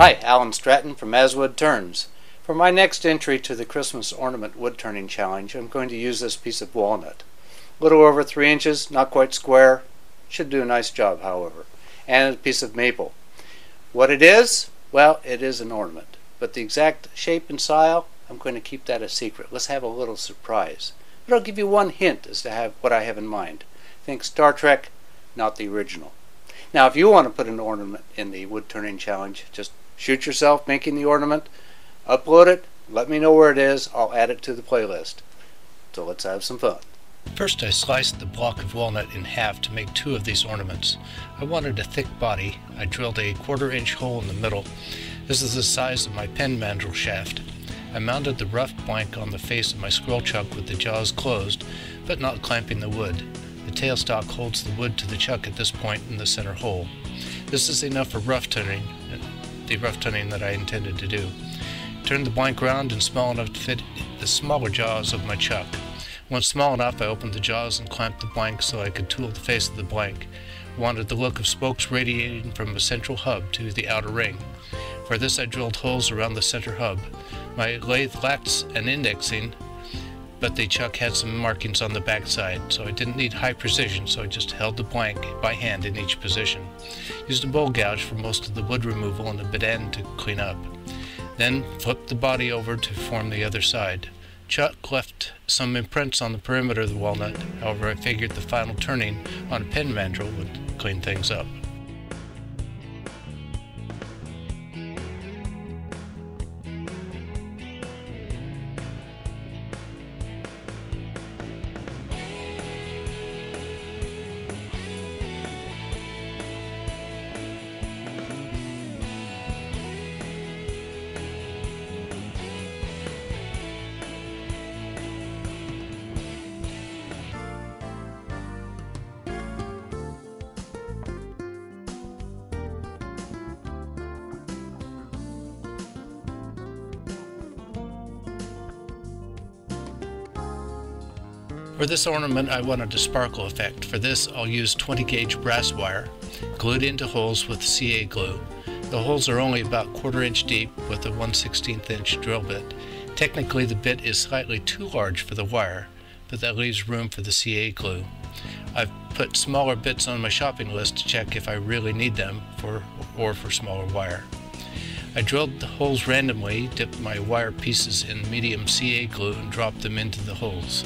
Hi, Alan Stratton from As Wood Turns. For my next entry to the Christmas Ornament Wood Turning Challenge, I'm going to use this piece of walnut. A little over 3 inches, not quite square. Should do a nice job, however. And a piece of maple. What it is? Well, it is an ornament. But the exact shape and style, I'm going to keep that a secret. Let's have a little surprise. But I'll give you one hint as to what I have in mind. Think Star Trek, not the original. Now, if you want to put an ornament in the Wood Turning Challenge, just shoot yourself making the ornament, upload it, let me know where it is, I'll add it to the playlist. So let's have some fun. First, I sliced the block of walnut in half to make 2 of these ornaments. I wanted a thick body. I drilled a 1/4 inch hole in the middle. This is the size of my pen mandrel shaft. I mounted the rough blank on the face of my scroll chuck with the jaws closed, but not clamping the wood. The tailstock holds the wood to the chuck at this point in the center hole. This is enough for rough turning, the rough turning that I intended to do. Turn the blank round and small enough to fit the smaller jaws of my chuck. Once small enough, I opened the jaws and clamped the blank so I could tool the face of the blank. I wanted the look of spokes radiating from a central hub to the outer ring. For this, I drilled holes around the center hub. My lathe lacked an indexing, but the chuck had some markings on the back side, so I didn't need high precision, so I just held the blank by hand in each position. Used a bowl gouge for most of the wood removal and a bit end to clean up. Then flipped the body over to form the other side. Chuck left some imprints on the perimeter of the walnut, however I figured the final turning on a pen mandrel would clean things up. For this ornament, I wanted a sparkle effect. For this, I'll use 20 gauge brass wire, glued into holes with CA glue. The holes are only about 1/4 inch deep with a 1/16 inch drill bit. Technically, the bit is slightly too large for the wire, but that leaves room for the CA glue. I've put smaller bits on my shopping list to check if I really need them or for smaller wire. I drilled the holes randomly, dipped my wire pieces in medium CA glue, and dropped them into the holes.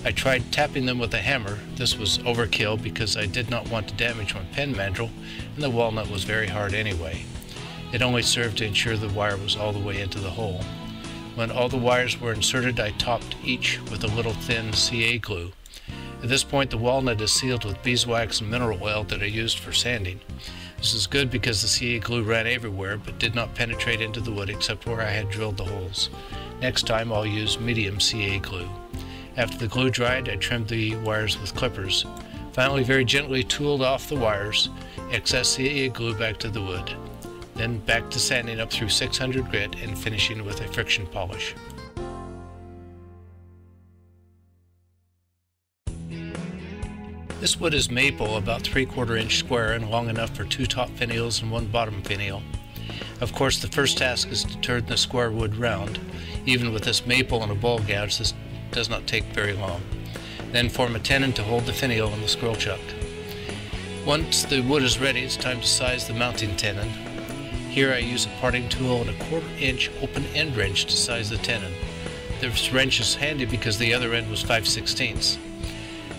I tried tapping them with a hammer. This was overkill because I did not want to damage my pen mandrel, and the walnut was very hard anyway. It only served to ensure the wire was all the way into the hole. When all the wires were inserted, I topped each with a little thin CA glue. At this point, the walnut is sealed with beeswax and mineral oil that I used for sanding. This is good because the CA glue ran everywhere but did not penetrate into the wood except where I had drilled the holes. Next time, I'll use medium CA glue. After the glue dried, I trimmed the wires with clippers. Finally, very gently tooled off the wires, excess CA glue back to the wood. Then back to sanding up through 600 grit and finishing with a friction polish. This wood is maple, about 3/4 inch square and long enough for 2 top finials and 1 bottom finial. Of course, the first task is to turn the square wood round. Even with this maple and a bowl gouge, this does not take very long. Then form a tenon to hold the finial on the scroll chuck. Once the wood is ready, it's time to size the mounting tenon. Here I use a parting tool and a 1/4 inch open end wrench to size the tenon. This wrench is handy because the other end was 5/16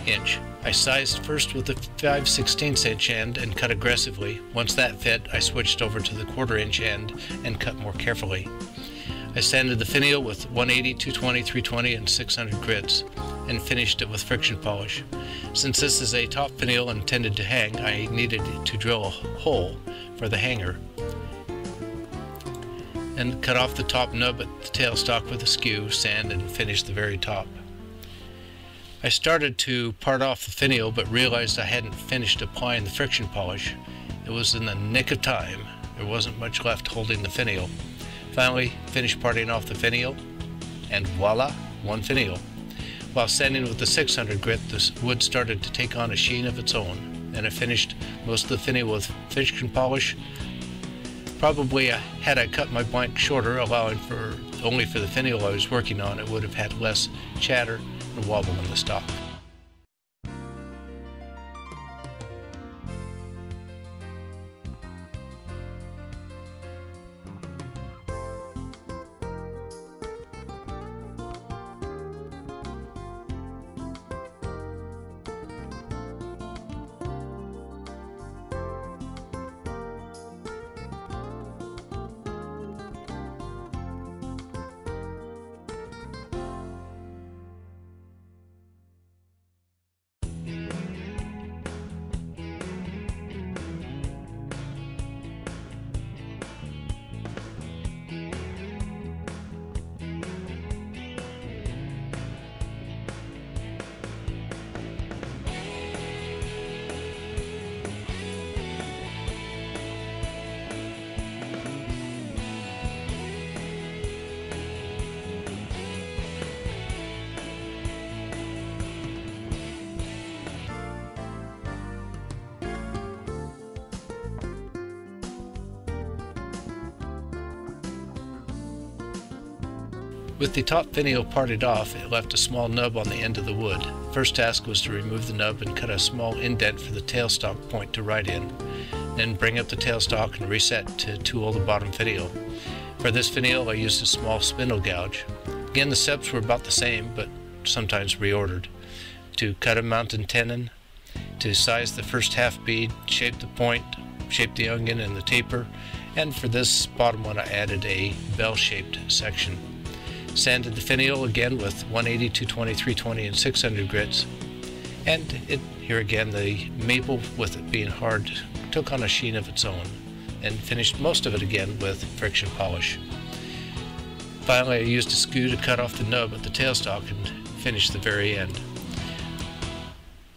inch. I sized first with the 5/16 inch end and cut aggressively. Once that fit, I switched over to the 1/4 inch end and cut more carefully. I sanded the finial with 180, 220, 320, and 600 grits, and finished it with friction polish. Since this is a top finial intended to hang, I needed to drill a hole for the hanger, and cut off the top nub at the tailstock with a skew, sand, and finish the very top. I started to part off the finial, but realized I hadn't finished applying the friction polish. It was in the nick of time. There wasn't much left holding the finial. Finally, finished parting off the finial, and voila, 1 finial. While sanding with the 600 grit, the wood started to take on a sheen of its own, and I finished most of the finial with friction polish, Probably had I cut my blank shorter, allowing for only for the finial I was working on, it would have had less chatter and wobble in the stock. With the top finial parted off, it left a small nub on the end of the wood. First task was to remove the nub and cut a small indent for the tailstock point to ride in. Then bring up the tailstock and reset to tool the bottom finial. For this finial I used a small spindle gouge. Again, the steps were about the same, but sometimes reordered. To cut a mountain tenon, to size the first half bead, shape the point, shape the onion and the taper, and for this bottom one I added a bell-shaped section. Sanded the finial again with 180, 220, 320, and 600 grits. And here again, the maple, with it being hard, took on a sheen of its own, and finished most of it again with friction polish. Finally, I used a skew to cut off the nub at the tailstock and finish the very end.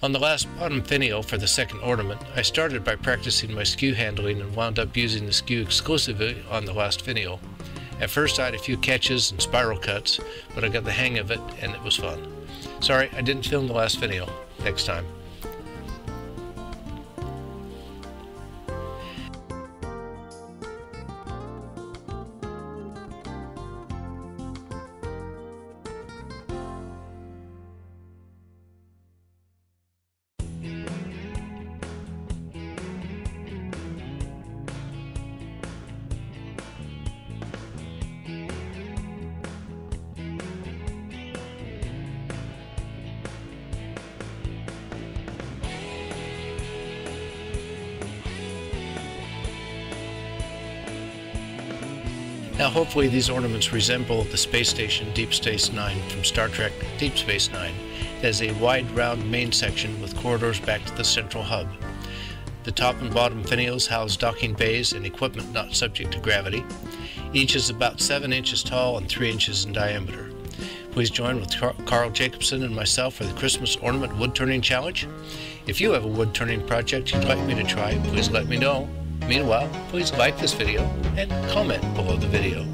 On the last bottom finial for the second ornament, I started by practicing my skew handling and wound up using the skew exclusively on the last finial. At first I had a few catches and spiral cuts, but I got the hang of it and it was fun. Sorry, I didn't film the last finial. Next time. Now hopefully these ornaments resemble the space station Deep Space Nine from Star Trek Deep Space Nine. It has a wide round main section with corridors back to the central hub. The top and bottom finials house docking bays and equipment not subject to gravity. Each is about 7 inches tall and 3 inches in diameter. Please join with Carl Jacobson and myself for the Christmas Ornament Wood Turning Challenge. If you have a wood turning project you'd like me to try, please let me know. Meanwhile, please like this video and comment below the video.